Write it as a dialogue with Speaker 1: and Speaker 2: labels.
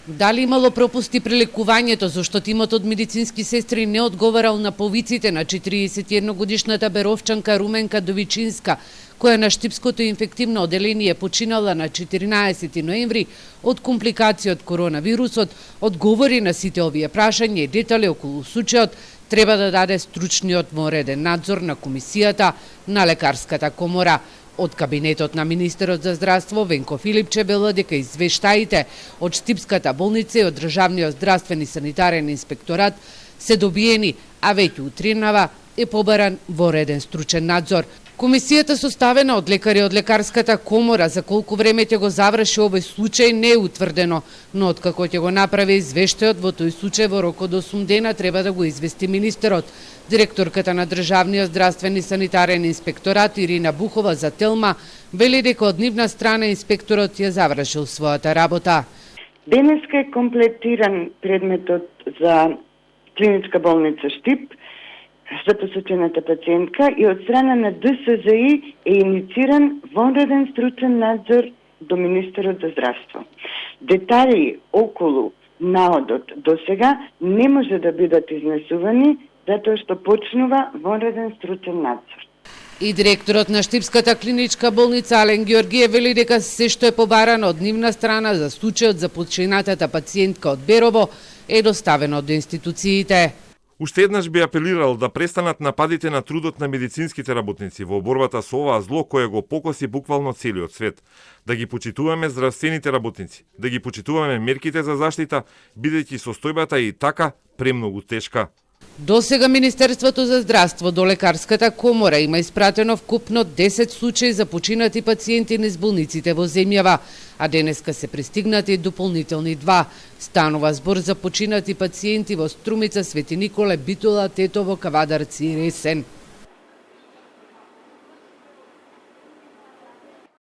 Speaker 1: Дали имало пропусти при лекувањето, зашто тимот од медицински сестри не одговарал на повиците на 41-годишната беровчанка Руменка Довичинска, која на Штипското инфективно оделение починала на 14 ноември од компликации од коронавирусот, одговори на сите овие прашања и детали околу случајот треба да даде стручниот вореден надзор на комисијата на Лекарската комора. Од кабинетот на министерот за здравство Венко Филипче вела дека извештаите од Штипската болница и од Државниот здравствен и санитарен инспекторат се добиени, а веќе утринава е побаран вореден стручен надзор. Комисијата составена од лекари од Лекарската комора за колку време ќе го заврши овој случај не е утврдено, но откако ќе го направи извештајот во тој случај во рок од 8 дена треба да го извести министерот. Директорката на Државниот здравствен и санитарен инспекторат Ирина Бухова за Телма вели дека од нивна страна инспекторот ја завршил својата работа.
Speaker 2: Денеска е комплетиран предметот за клиничка болница Штип за посочената пациентка и од страна на ДСЗИ е иницииран вонреден стручен надзор до министерот за здравство. Детали околу наодот до сега не може да бидат изнесувани затоа што почнува вонреден стручен надзор.
Speaker 1: И директорот на Штипската клиничка болница Ален Георгиев вели дека се што е побарано од нивна страна за случајот за починатата пациентка од Берово е доставено до институциите.
Speaker 3: Уште еднаш би апелирал да престанат нападите на трудот на медицинските работници во борбата со оваа зло кое го покоси буквално целиот свет. Да ги почитуваме здравствените работници, да ги почитуваме мерките за заштита, бидејќи состојбата е и така премногу тешка.
Speaker 1: До сега Министерството за здравство до Лекарската комора има испратено вкупно 10 случаи за починати пациенти низ болниците во земјава, а денеска се пристигнати дополнителни 2. Станува збор за починати пациенти во Струмица, Свети Николе, Битола, Тетово, Кавадарци и Ресен.